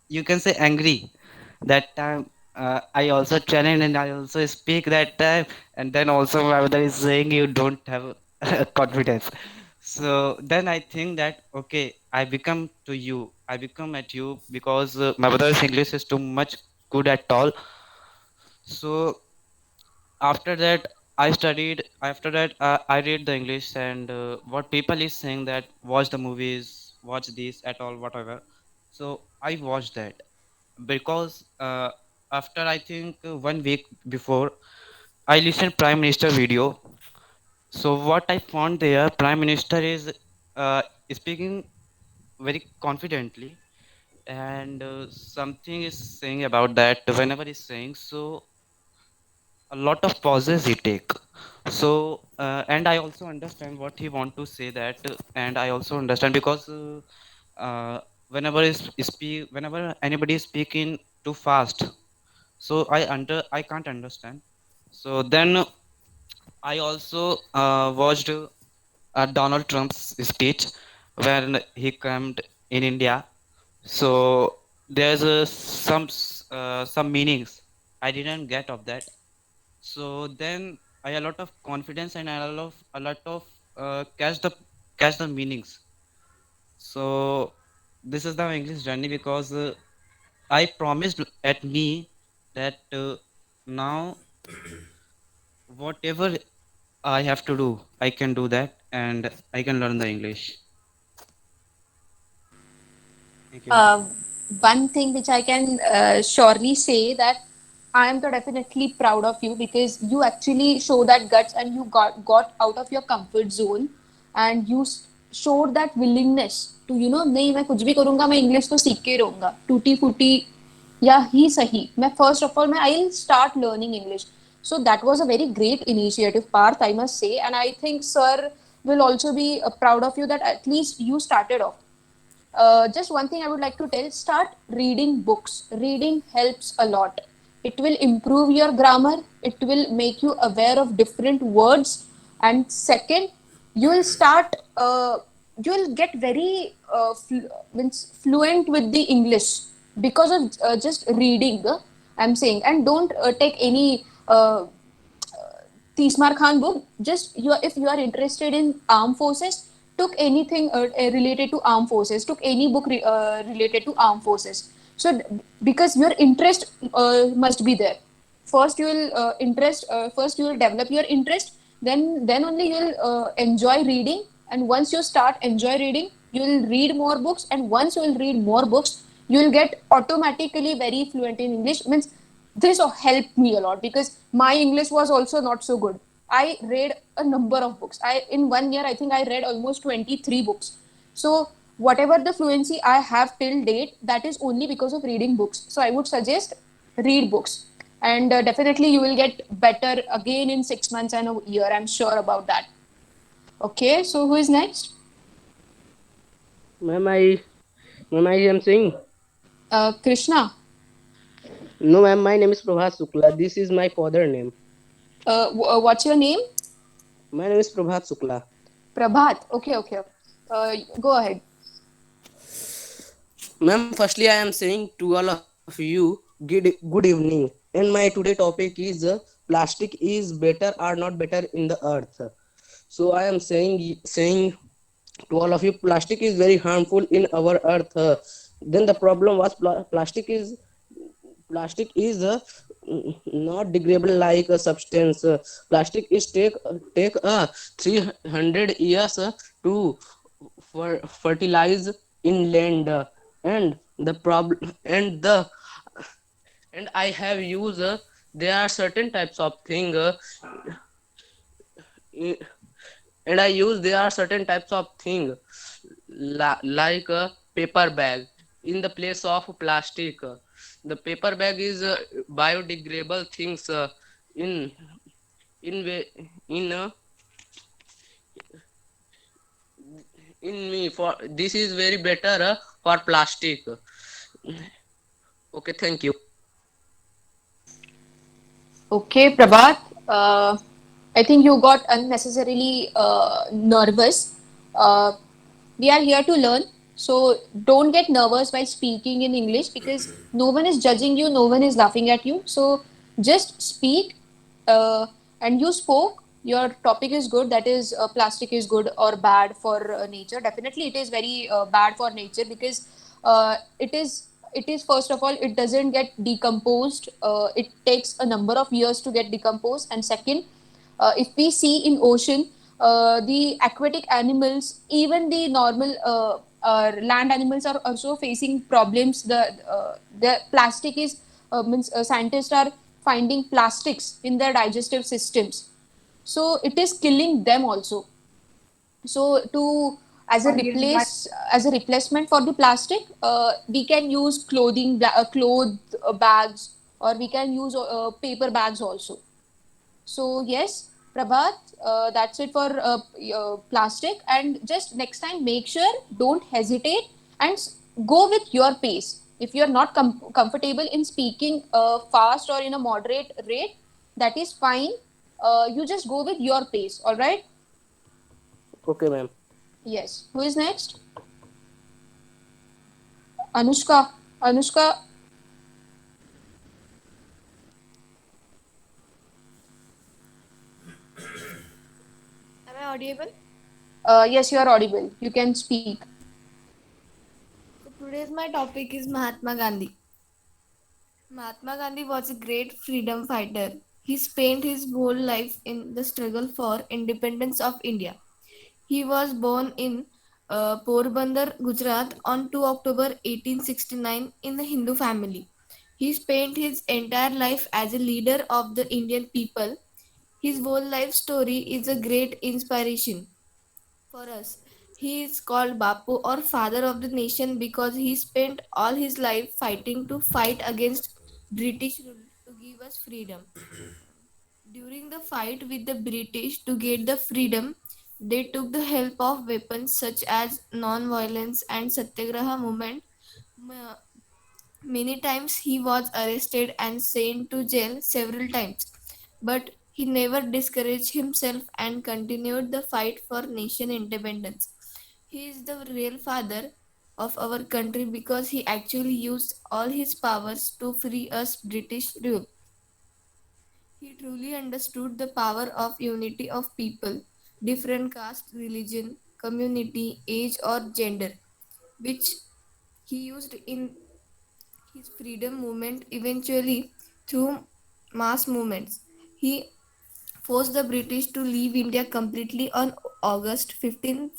you can say angry that time. I also challenge and I also speak that time, and then also my brother is saying you don't have confidence. So then I think that okay, I become to you, I become at you, because my brother's English is too much good at all. So after that I studied, after that I read the English, and what people is saying that watch the movies, watch this at all whatever. So I watched that, because after I think 1 week before, I listened prime minister video. So what I found there, prime minister is uh, speaking very confidently, and something is saying about that whenever he's saying, so a lot of pauses he take. So and I also understand what he want to say that, and I also understand because whenever is speak, whenever anybody is speaking too fast, so I can't understand. So then I also watched Donald Trump's speech when he came in India. So there's some meanings I didn't get of that. So then I had a lot of confidence, and I had a lot of catch the meanings. So this is the English journey, because I promised at me that now whatever I have to do, I can do that, and I can learn the English. Thank you. uh, One thing which I can surely say that I am so definitely proud of you, because you actually show that guts and you got out of your comfort zone, and you showed that willingness to नहीं मैं कुछ भी करूंगा, मैं English तो सीख के ही रहूंगा, टूटी फूटी या ही सही, मैं फर्स्ट ऑफ ऑल मैं I will start learning English. So that was a very great initiative, Parth, I must say, and I think sir will also be proud of you that at least you started off. Just one thing I would like to tell, start reading books. Reading helps a lot. it will improve your grammar, it will make you aware of different words, and second, you will start you will get very means fluent with the English because of just reading, I'm saying. And don't take any Tismar Khan book. Just you, if you are interested in armed forces, took anything related to armed forces, took any book related to armed forces. So because your interest must be there. First you will first you will develop your interest. Then only you will enjoy reading. And once you start enjoy reading, you will read more books. And once you will read more books, you will get automatically very fluent in English. Means this helped me a lot because my English was also not so good. I read a number of books. I in 1 year I think I read almost 23 books. So whatever the fluency I have till date, that is only because of reading books. So I would suggest read books, and definitely you will get better again in 6 months and a year. I'm sure about that. Okay, so who is next? Ma'am, I am saying. Krishna. No, ma'am, my name is Prabhat Shukla. This is my father name. What's your name? My name is Prabhat Shukla. Prabhat. Okay, okay. Go ahead. Ma'am, firstly, I am saying to all of you, good evening. And my today topic is plastic is better or not better in the earth. So I am saying to all of you, plastic is very harmful in our earth. Then the problem was plastic is not degradable like a substance. Plastic is take 300 years to fertilize in land. And the problem and I have used there are certain types of thing i- and I use there are certain types of thing like a paper bag in the place of plastic. The paper bag is biodegradable things in in way in me for this is very better for plastic. Okay, thank you. Okay, Prabhat. I think you got unnecessarily nervous. Uh, we are here to learn, so don't get nervous while speaking in English because no one is judging you, no one is laughing at you. So just speak, and you spoke. Your topic is good. That is, plastic is good or bad for nature. Definitely, it is very bad for nature because it is first of all, it doesn't get decomposed. It takes a number of years to get decomposed. And second, if we see in ocean, the aquatic animals, even the normal land animals are also facing problems. The plastic is means scientists are finding plastics in their digestive systems, so it is killing them also. So to as a replacement for the plastic, we can use cloth bags, or we can use paper bags also. So yes, Prabhat, that's it for plastic. And just next time, make sure don't hesitate and go with your pace. If you are not comfortable in speaking fast or in a moderate rate, that is fine. You just go with your pace. All right. Okay, ma'am. Yes. Who is next? Anushka. Anushka. Am I audible? Yes, you are audible. You can speak. So today's my topic is Mahatma Gandhi. Mahatma Gandhi was a great freedom fighter. He spent his whole life in the struggle for independence of India. He was born in Porbandar, Gujarat on 2 October 1869 in a Hindu family. He spent his entire life as a leader of the Indian people. His whole life story is a great inspiration for us. He is called Bapu or father of the nation because he spent all his life fight against British rule to give us freedom. During the fight with the British to get the freedom, they took the help of weapons such as non-violence and Satyagraha movement. Many times he was arrested and sent to jail several times, but he never discouraged himself and continued the fight for nation independence. He is the real father of our country because he actually used all his powers to free us British rule. He truly understood the power of unity of people, different caste, religion, community, age or gender, which he used in his freedom movement eventually through mass movements. He forced the British to leave India completely on August 15,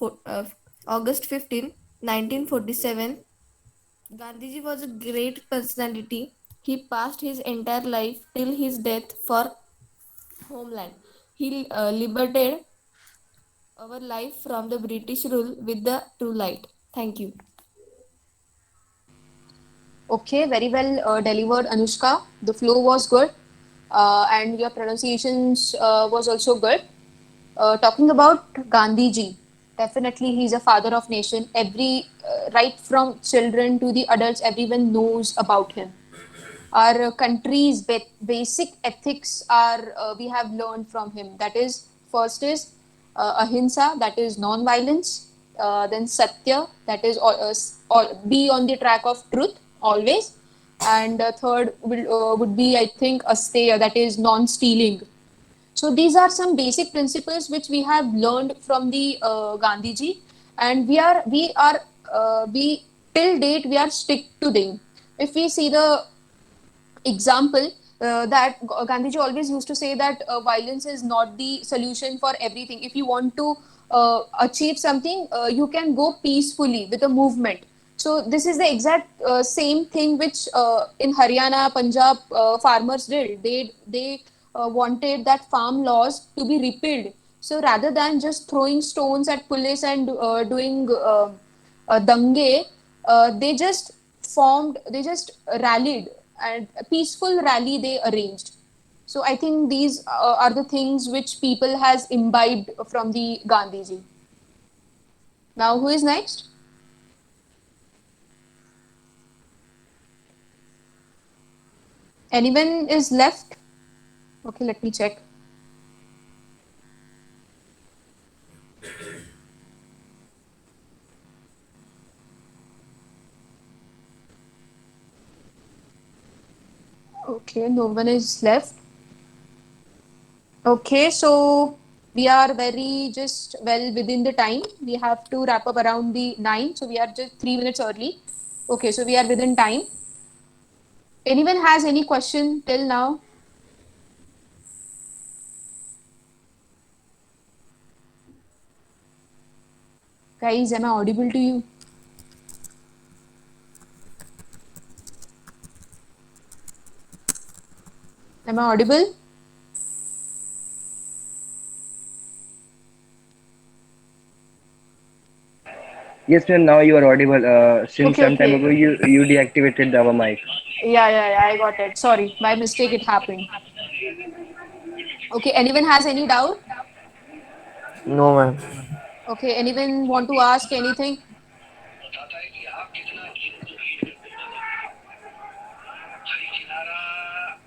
1947. Gandhiji was a great personality. He passed his entire life till his death for homeland. He liberated our life from the British rule with the true light. Thank you. Okay, very well delivered, Anushka. The flow was good, and your pronunciations was also good. Talking about Gandhiji, definitely he's a father of nation. Right from children to the adults, everyone knows about him. Our country's basic ethics are we have learned from him. That is, first is ahimsa, that is non-violence. Then satya, that is be on the track of truth always. And third would be, I think, asteya, that is non-stealing. So these are some basic principles which we have learned from the Gandhiji, and we till date we are stick to them. If we see the example, that Gandhiji always used to say that violence is not the solution for everything. If you want to achieve something, you can go peacefully with a movement. So this is the exact same thing which in Haryana, Punjab farmers did. They wanted that farm laws to be repealed. So rather than just throwing stones at police and doing dange, they just rallied, and a peaceful rally they arranged. So I think these are the things which people has imbibed from the Gandhiji. Now, who is next? Anyone is left? Okay, let me check. Okay, no one is left. Okay, so we are very just well within the time. We have to wrap up around the 9, so we are just 3 minutes early. Okay, so we are within time. Anyone has any question till now? Guys, am I audible to you? Am I audible? Yes, ma'am. Now you are audible. Since Okay, some time okay. ago, you deactivated our mic. Yeah, I got it. Sorry, by mistake it happened. Okay, anyone has any doubt? No, ma'am. Okay, anyone want to ask anything?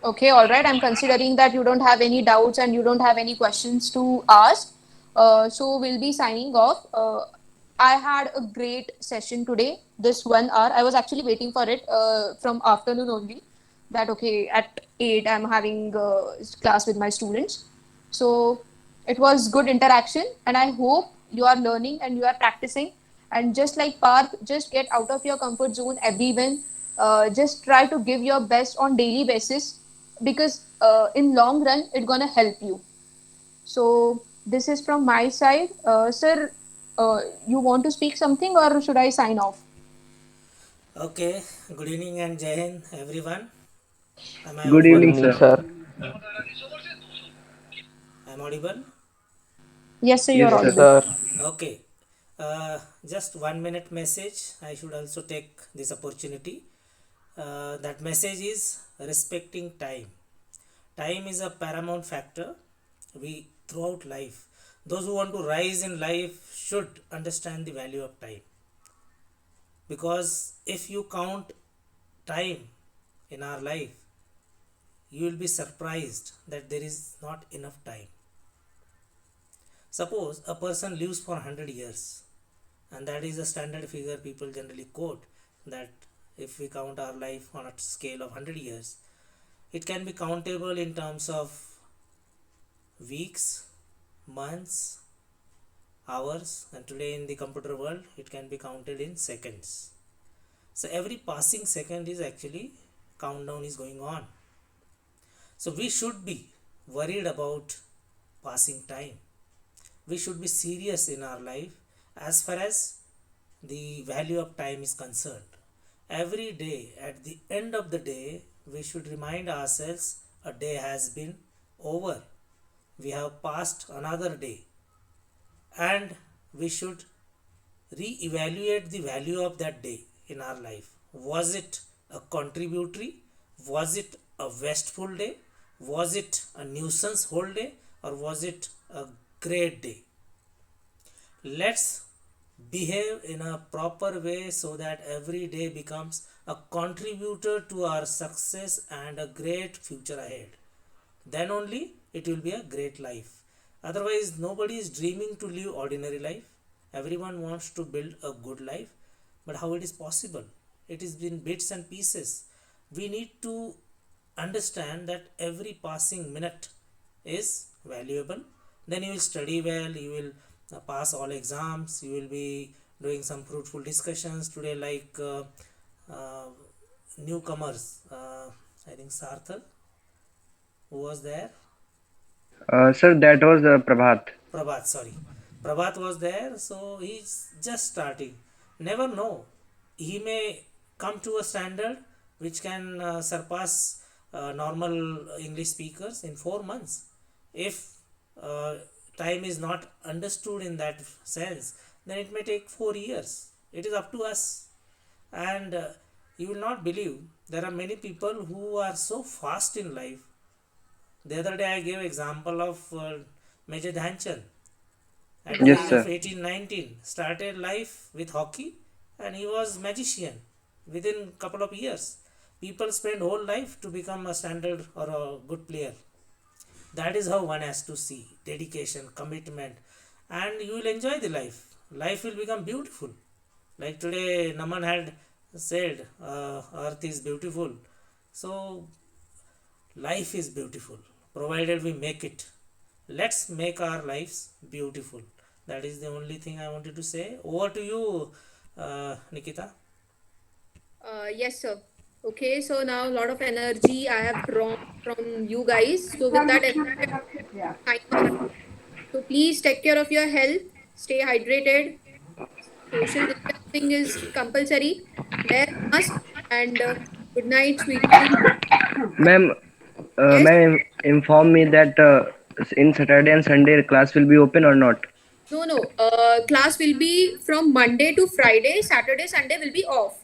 Okay, all right. I'm considering that you don't have any doubts and you don't have any questions to ask. So we'll be signing off. I had a great session today, this 1 hour. I was actually waiting for it from afternoon only. That okay, at 8 I'm having class with my students. So it was good interaction, and I hope you are learning and you are practicing. And just like Parth, just get out of your comfort zone, everyone. Just try to give your best on daily basis, because in long run it's gonna help you. So this is from my side. Sir, you want to speak something or should I sign off? Okay, good evening and Jai Hind, everyone. Am I Good Good evening, audible? evening, sir. sir. I'm audible? Yes, sir, you are Yes, Yes, sir. audible. sir. Okay. Just 1 minute message. I should also take this opportunity. That message is respecting time. Time is a paramount factor we throughout life. Those who want to rise in life should understand the value of time, because if you count time in our life, you will be surprised that there is not enough time. Suppose a person lives for 100 years, and that is a standard figure people generally quote, that if we count our life on a scale of 100 years, it can be countable in terms of weeks, months, hours, and today in the computer world it can be counted in seconds. So every passing second is actually countdown is going on. So we should be worried about passing time. We should be serious in our life as far as the value of time is concerned. Every day, at the end of the day, we should remind ourselves a day has been over. We have passed another day, and we should re-evaluate the value of that day in our life. Was it a contributory? Was it a wasteful day? Was it a nuisance whole day? Or was it a great day? Let's behave in a proper way so that every day becomes a contributor to our success and a great future ahead. Then only it will be a great life. Otherwise, nobody is dreaming to live ordinary life. Everyone wants to build a good life, but how it is possible? It is in bits and pieces. We need to understand that every passing minute is valuable. Then you will study well, you will pass all exams, you will be doing some fruitful discussions today, like uh, newcomers. I think Sarthar, who was there? Sir, that was Prabhat. Prabhat, sorry. Prabhat was there, so he's just starting. Never know. He may come to a standard which can surpass normal English speakers in 4 months. If uh, time is not understood in that sense, then it may take 4 years. It is up to us. And you will not believe, there are many people who are so fast in life. The other day I gave example of Major Dhyanchand at the Yes, age of sir. 18, 19, started life with hockey, and he was magician within couple of years. People spend whole life to become a standard or a good player. That is how one has to see dedication, commitment, and you will enjoy the life. Life will become beautiful. Like today, Naman had said, Earth is beautiful. So life is beautiful, provided we make it. Let's make our lives beautiful. That is the only thing I wanted to say. Over to you, Nikita. Yes, sir. Okay, so now a lot of energy I have drawn from you guys. So with that energy, I sign off. So please take care of your health. Stay hydrated. Social distancing is compulsory. Wear mask and good night, sweet dreams. Ma'am, Yes. ma'am, inform me that in Saturday and Sunday class will be open or not. No, no. Class will be from Monday to Friday. Saturday, Sunday will be off.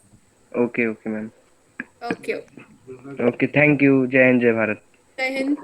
Okay, okay, ma'am. Okay. Okay. Okay, thank you. Jai and Jai Bharat. Jai Hind.